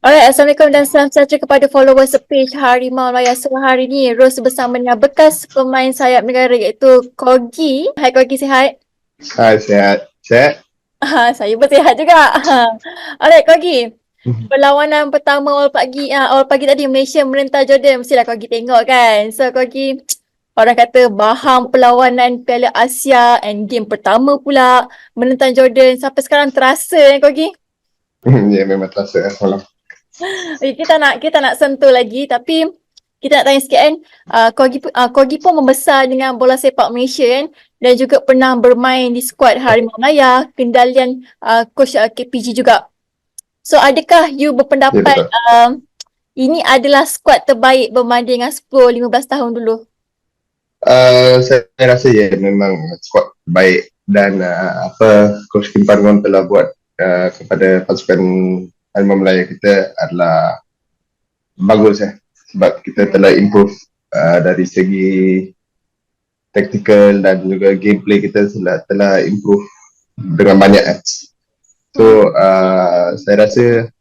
Alright, Assalamualaikum dan salam sejahtera kepada followers page Harimau Raya. So hari ni Ros bersama dengan bekas pemain sayap negara iaitu Kogi. Hai Kogi, sihat? Hai, sehat. Sehat? Saya pun sihat juga. Alright Kogi, perlawanan pertama awal pagi tadi Malaysia menentang Jordan. Mestilah Kogi tengok kan. So Kogi, orang kata bahang perlawanan Piala Asia and game pertama pula menentang Jordan. Sampai sekarang terasa Kogi? Ya, memang terasa semalam. Okay, kita nak sentuh lagi tapi kita nak tanya sikit kan, Kogi pun membesar dengan bola sepak Malaysia kan dan juga pernah bermain di skuad Harimau Malaya, kendalian coach KPG juga. So adakah you Ya, berpendapat betul. ini adalah skuad terbaik berbanding dengan 10-15 tahun dulu? Saya rasa ya memang squad baik dan apa Coach Kim Pan Gon telah buat kepada pasukan Harimau Melaya kita adalah bagus sebab kita telah improve dari segi tactical dan juga gameplay kita telah improve dengan banyak So saya rasa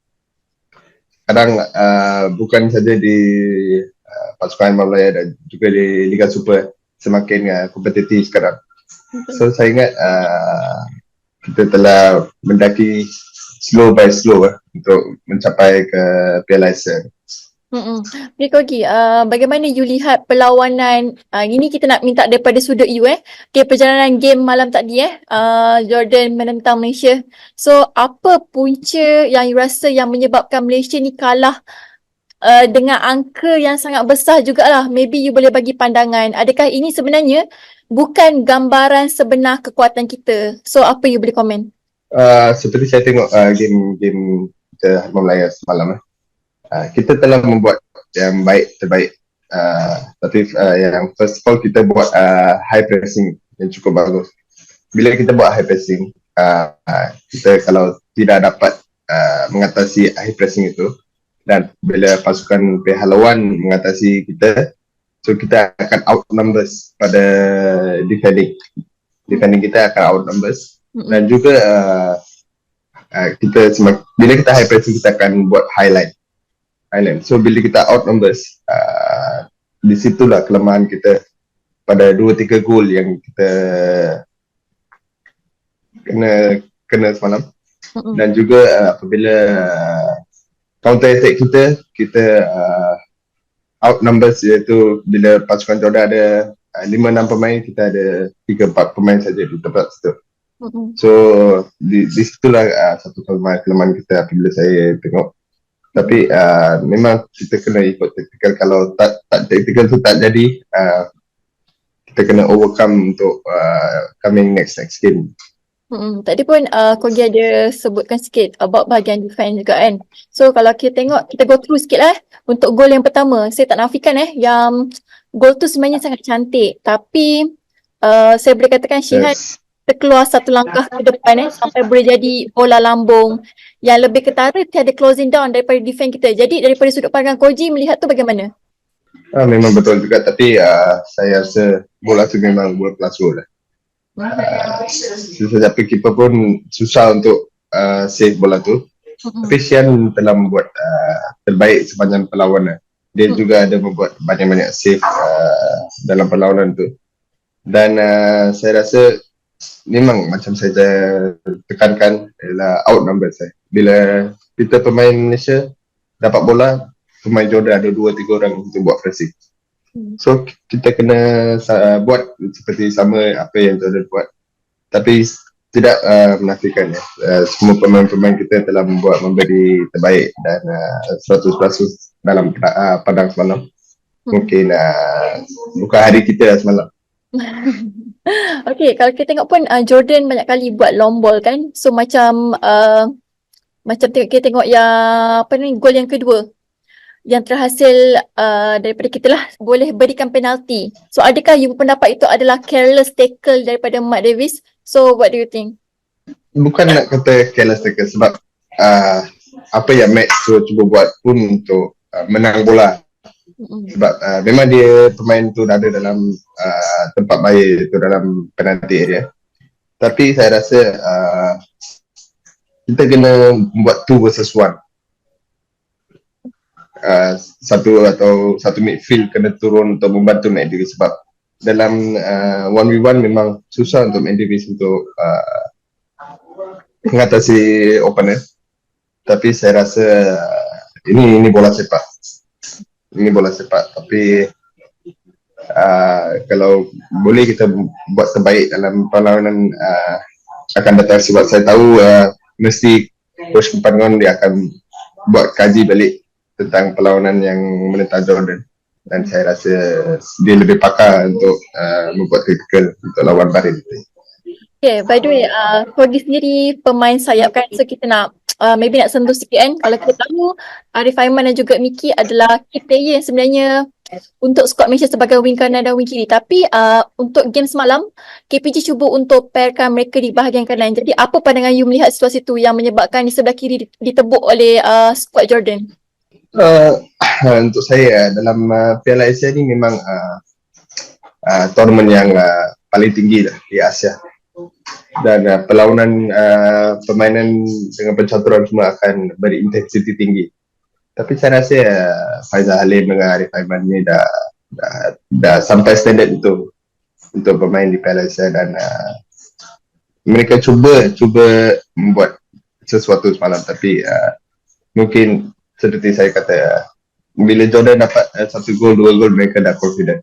kadang bukan saja di pasukan Harimau Melaya dan juga di Liga Super semakin kompetitif sekarang. So saya ingat kita telah mendaki slow by slow untuk mencapai ke Piala Asia. Okay Kogi, bagaimana you lihat perlawanan, ini kita nak minta daripada sudut you okay, perjalanan game malam tadi Jordan menentang Malaysia. So apa punca yang you rasa yang menyebabkan Malaysia ni kalah dengan angka yang sangat besar jugalah? Maybe you boleh bagi pandangan, adakah ini sebenarnya bukan gambaran sebenar kekuatan kita? So apa you boleh komen? Seperti saya tengok game kita Harimau Melaya semalam kita telah membuat yang terbaik tapi yang first of all kita buat high pressing yang cukup bagus. Bila kita buat high pressing kita kalau tidak dapat mengatasi high pressing itu dan bila pasukan pihak lawan mengatasi kita, so kita akan out numbers pada defending kita akan out numbers dan juga bila kita high pressing kita akan buat highlight. So bila kita out numbers, di situlah kelemahan kita pada 2-3 gol yang kita kena semalam. Dan juga apabila counter attack kita out numbers, iaitu bila pasukan Jordan ada 5-6 pemain, kita ada 3-4 pemain saja di tempat situ. So di situlah satu kelemahan kita apabila saya tengok. Tapi memang kita kena ikut tactical. Kalau tak tactical tu tak jadi, kita kena overcome untuk coming next game. Tadi pun Kogi ada sebutkan sikit about bahagian defense juga kan. So kalau kita tengok, kita go through sikit lah untuk gol yang pertama. Saya tak nafikan yang gol tu sebenarnya sangat cantik. Tapi saya boleh katakan Shihan terkeluar satu langkah ke depan sampai boleh jadi bola lambung yang lebih ketara, tiada closing down daripada defense kita. Jadi daripada sudut pandang Koji melihat tu bagaimana? Memang betul juga, tapi saya rasa bola tu memang bola kelas gol lah. Tapi keeper pun susah untuk save bola tu. Tapi Shian telah membuat terbaik sepanjang perlawanan. Dia juga ada membuat banyak-banyak save dalam perlawanan tu. Dan saya rasa memang macam saya tekankan adalah outnumber saya. Bila kita pemain Malaysia dapat bola, pemain Jordan ada 2-3 orang untuk buat pressing. So kita kena buat seperti sama apa yang Jordan buat. Tapi tidak menafikan semua pemain-pemain kita telah memberi terbaik dan 100% dalam padang semalam. Mungkin bukan hari kita semalam. Okay, kalau kita tengok pun Jordan banyak kali buat long ball kan. So macam kita tengok yang gol yang kedua yang terhasil daripada kita lah, boleh berikan penalti. So adakah you berpendapat itu adalah careless tackle daripada Mat Davis? So what do you think? Bukan nak kata careless tackle sebab apa yang Max cuba buat pun untuk menang bola. Sebab memang dia pemain tu ada dalam tempat baik, itu dalam penalti area. Tapi saya rasa kita kena buat 2 versus 1. satu midfield kena turun untuk membantu Matt Davis sebab dalam 1v1 memang susah untuk Matt Davis untuk mengatasi opponent. Tapi saya rasa ini bola sepak. Ini bola sepak. Tapi kalau boleh kita buat terbaik dalam perlawanan akan datang sebab saya tahu mesti Coach Kumpangon dia akan buat kaji balik tentang perlawanan yang menentang Jordan dan saya rasa dia lebih pakar untuk membuat critical untuk lawan Bahrain. Okay, by the way, Cordy sendiri pemain sayap kan, so kita nak maybe nak sentuh sikit kan. Kalau kita tahu Arif Aiman dan juga Miki adalah key player yang sebenarnya untuk squad Malaysia sebagai wing kanan dan wing kiri. Tapi untuk game semalam, KPG cuba untuk pairkan mereka di bahagian kanan. Jadi apa pandangan you melihat situasi tu yang menyebabkan di sebelah kiri ditebuk oleh squad Jordan? Untuk saya dalam Piala Asia ni memang tournament yang paling tinggi lah di Asia dan perlawanan permainan dengan pencaturan semua akan berintensiti tinggi. Tapi saya rasa Faizal Halim dengan Arif Aiman ni dah sampai standard itu untuk bermain di Piala Asia dan mereka cuba membuat sesuatu semalam tapi mungkin seperti saya kata bila Jordan dapat satu gol, dua gol mereka dah confident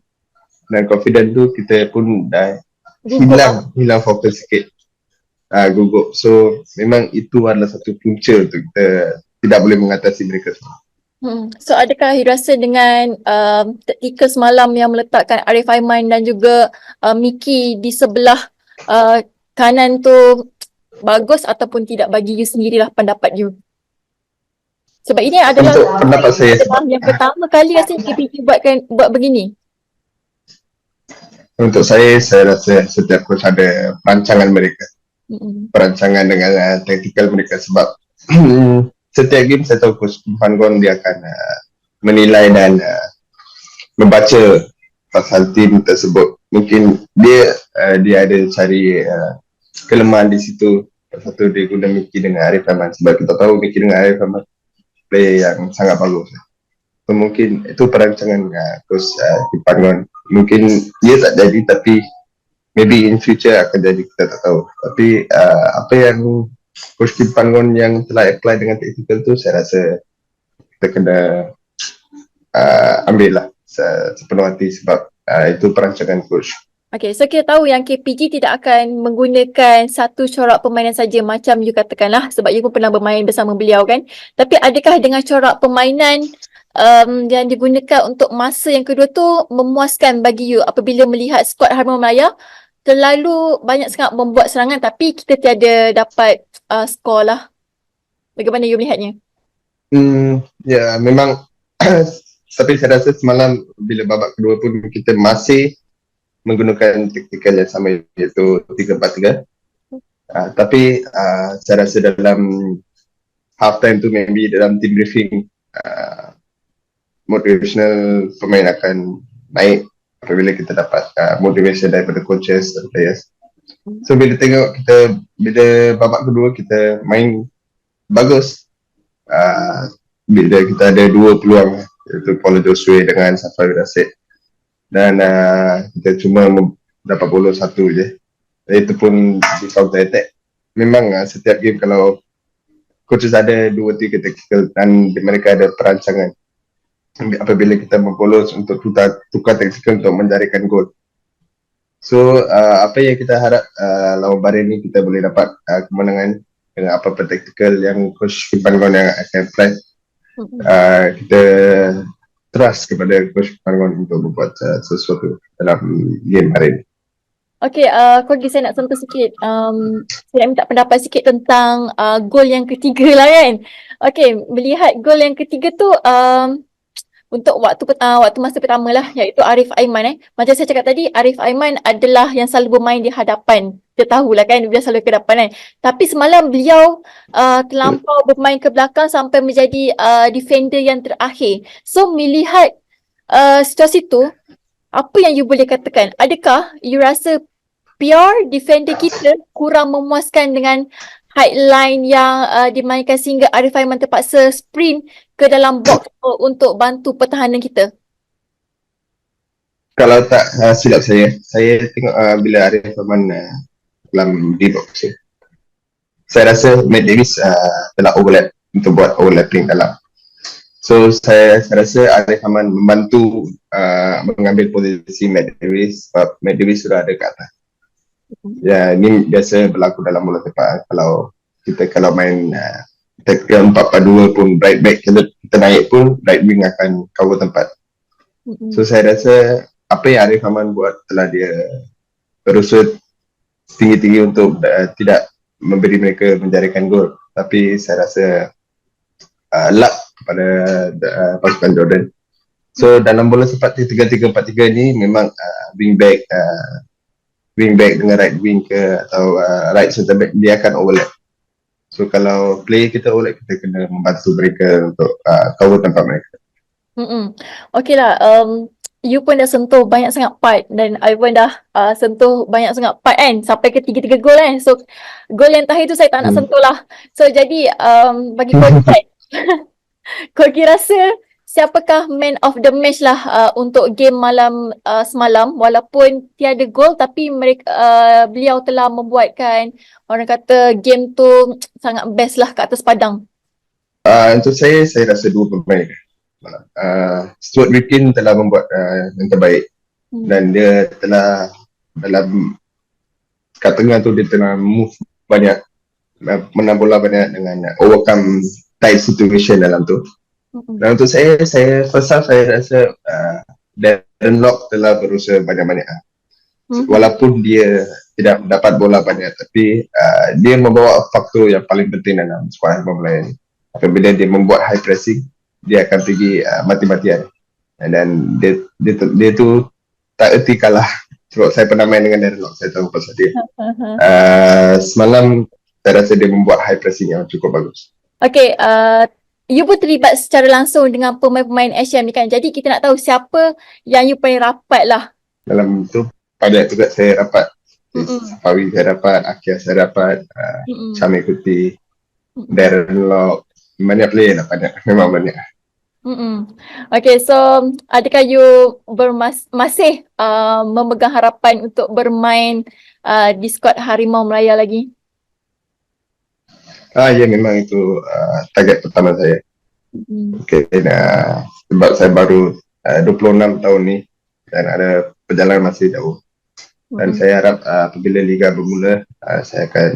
dan confident tu kita pun dah hilang fokus sikit, gugup. So memang itu adalah satu punca untuk kita tidak boleh mengatasi mereka semua. So adakah you rasa dengan taktikal semalam yang meletakkan Arif Aiman dan juga Miki di sebelah kanan tu bagus ataupun tidak, bagi you sendirilah pendapat you? Sebab ini adalah pendapat saya yang pertama kali rasanya KPG buat begini. Untuk saya rasa setiap coach ada perancangan mereka. Perancangan dengan taktikal mereka sebab setiap game saya tahu Coach Kumpangon dia akan menilai dan membaca pasal tim tersebut. Mungkin dia ada cari kelemahan di situ. Pasal tu dia guna Miki dengan Arif Aiman sebab kita tahu Miki dengan Arif Aiman player yang sangat bagus. So, mungkin itu perancangan Coach Kumpangon. Mungkin dia tak jadi tapi maybe in future akan jadi, kita tak tahu. Tapi apa yang Coach Kumpangon yang telah apply dengan tactical tu saya rasa kita kena ambil lah sepenuh hati sebab itu perancangan coach. Okay, so kita tahu yang KPG tidak akan menggunakan satu corak permainan saja macam you katakanlah, sebab you pun pernah bermain bersama beliau kan. Tapi adakah dengan corak permainan yang digunakan untuk masa yang kedua tu memuaskan bagi you apabila melihat skuad Harimau Melaya terlalu banyak sangat membuat serangan tapi kita tiada dapat skor lah. Bagaimana you melihatnya? Ya, memang tapi saya rasa semalam bila babak kedua pun kita masih menggunakan taktikal yang sama iaitu 3-4-3. Tapi saya rasa dalam half time tu maybe dalam team briefing motivational pemain akan naik apabila kita dapat motivation daripada coaches dan players. So bila tengok kita bila babak kedua kita main bagus, bila kita ada dua peluang iaitu Paulo Josue dengan Safari Rasid dan kita cuma dapat bola satu je, itu pun di counter attack. Memang setiap game kalau coaches ada 2-3 tactical dan mereka ada perancangan apabila kita membolos untuk tukar tactical untuk mencarikan gol. So apa yang kita harap lawan Bahrain ni kita boleh dapat kemenangan dengan apa-apa tactical yang Coach Kumpangon yang akan apply. Kita trust kepada Coach Kumpangon untuk membuat sesuatu dalam game hari ini. Okay, Cordy, saya nak sentuh sikit. Saya nak minta pendapat sikit tentang gol yang ketiga lah kan. Okay, melihat gol yang ketiga tu untuk waktu masa pertama lah, iaitu Arif Aiman Macam saya cakap tadi, Arif Aiman adalah yang selalu bermain di hadapan. Kita tahulah kan, dia selalu ke depan kan. Tapi semalam beliau terlampau bermain ke belakang sampai menjadi defender yang terakhir. So melihat situasi tu, apa yang you boleh katakan? Adakah you rasa pure defender kita kurang memuaskan dengan highline yang dimainkan sehingga Arif Aiman terpaksa sprint ke dalam box untuk bantu pertahanan kita? Kalau tak silap saya tengok bila Arif Rahman dalam D-box. Saya rasa Matt Davis telah overlap untuk buat overlapping dalam. So saya rasa Arif Rahman membantu mengambil posisi Matt Davis sebab Matt Davis sudah ada kat atas. Ya, ini biasa berlaku dalam bola sepak. Kalau main kita 4-4-2 pun right back kita naik pun right wing akan cover tempat. So saya rasa apa yang Arif Rahman buat telah dia berusaha tinggi-tinggi untuk tidak memberi mereka menjadikan gol. Tapi saya rasa luck kepada pasukan Jordan. So dalam bola sepak 3-3-4-3 ni memang wing back dengan right wing ke atau right center back dia akan overlap. So kalau play kita overlap, kita kena membantu mereka untuk cover tempat mereka. Okey lah, you pun dah sentuh banyak sangat part dan I pun dah sentuh banyak sangat part kan, sampai ke 3-3 gol kan. So gol yang terakhir tu saya tak nak sentuh lah. So jadi bagi Kogi kan, Kogi rasa siapakah man of the match lah untuk game malam semalam, walaupun tiada gol tapi mereka beliau telah membuatkan, orang kata, game tu sangat best lah kat atas padang. Untuk saya rasa dua pemain. Stuart Ripken telah membuat yang terbaik dan dia telah dalam kat tengah tu dia telah move banyak, menang bola banyak dengan overcome tight situation dalam tu. Dan untuk saya first half saya rasa Darren Lock telah berusaha banyak-banyak. Walaupun dia tidak dapat bola banyak, tapi dia membawa faktor yang paling penting dalam squad pemain. Apabila dia membuat high pressing, dia akan pergi mati-matian. Dan dia tu tak erti kalah. Sebab saya pernah main dengan Darren Lock, saya tahu pasal dia. Semalam saya rasa dia membuat high pressing yang cukup bagus. Okay, you pun terlibat secara langsung dengan pemain-pemain HM ni kan. Jadi kita nak tahu siapa yang you paling rapat lah. Dalam tu pada juga saya rapat. Safawi saya dapat, Akia saya dapat, Syamil Kuti, Darren Lock, banyak player lah, memang banyak. Okay, so adakah you masih memegang harapan untuk bermain di skuad Harimau Melaya lagi? Ya, memang itu target pertama saya. Okay, sebab saya baru 26 tahun ni dan ada perjalanan masih jauh. Dan saya harap apabila Liga bermula, saya akan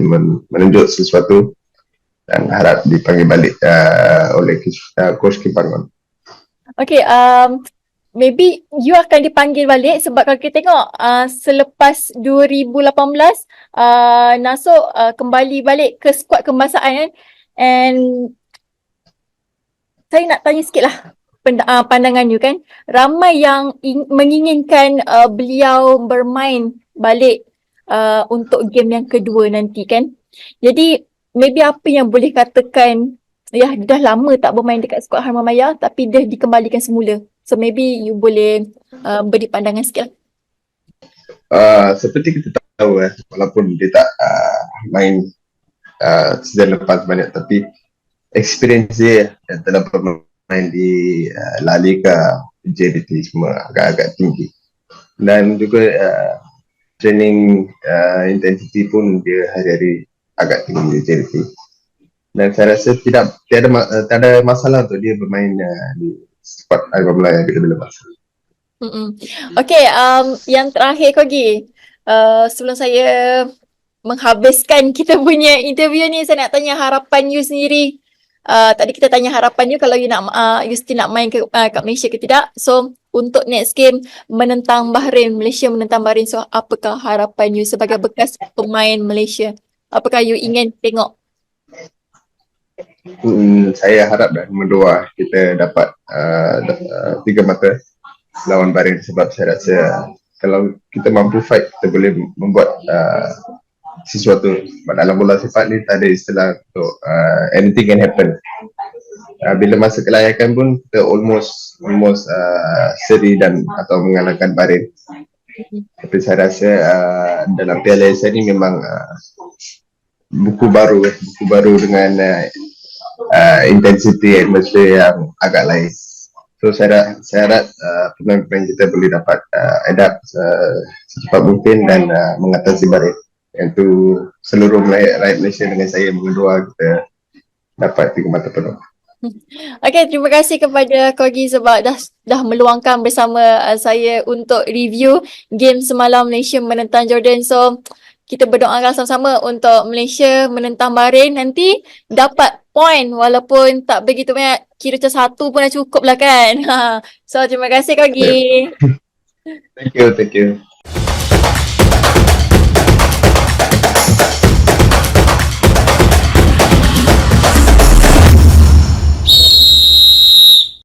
menunjuk sesuatu dan harap dipanggil balik oleh Coach Kim Pan Gon. Okay, maybe you akan dipanggil balik sebab kalau kita tengok selepas 2018 Nasuk kembali balik ke skuad kebangsaan kan, and saya nak tanya sikit lah pandangan you kan, ramai yang menginginkan beliau bermain balik untuk game yang kedua nanti kan. Jadi maybe apa yang boleh katakan, ya dah lama tak bermain dekat skuad Harimau Melaya tapi dah dikembalikan semula. So maybe you boleh beri pandangan sikit lah. Seperti kita tahu walaupun dia tak main season lepas banyak, tapi experience dia yang telah bermain di La Liga, JDT semua agak-agak tinggi. Dan juga training intensity pun dia hari-hari agak tinggi di JDT. Dan saya rasa tak ada masalah untuk dia bermain di squad Harimau Melaya bila-bila masa. Okay, yang terakhir Kogi, sebelum saya menghabiskan kita punya interview ni, saya nak tanya harapan you sendiri. Tadi kita tanya harapan you kalau you nak you still nak main kat Malaysia ke tidak. So untuk next game menentang Bahrain, Malaysia menentang Bahrain, so apakah harapan you sebagai bekas pemain Malaysia? Apakah you ingin tengok? Saya harap dan mendoa kita dapat 3 mata lawan Bahrain, sebab saya rasa kalau kita mampu fight, kita boleh membuat sesuatu. Dalam bola sepak ni tak ada istilah untuk anything can happen. Bila masa kelayakan pun kita almost seri dan atau mengalahkan Bahrain. Tapi saya rasa dalam Piala Asia ni memang buku baru dengan intensity atmosphere yang agak lain. So saya harap pemain-pemain kita boleh dapat adapt secepat mungkin dan mengatasi badai. Yang seluruh rakyat Malaysia dengan saya berdua kita dapat tiga mata penuh. Okay, terima kasih kepada Kogi sebab dah meluangkan bersama saya untuk review game semalam Malaysia menentang Jordan. So, kita berdoakan sama-sama untuk Malaysia menentang Bahrain nanti dapat point walaupun tak begitu banyak, kira macam 1 pun dah cukup lah kan. So, terima kasih Kogi. Thank you.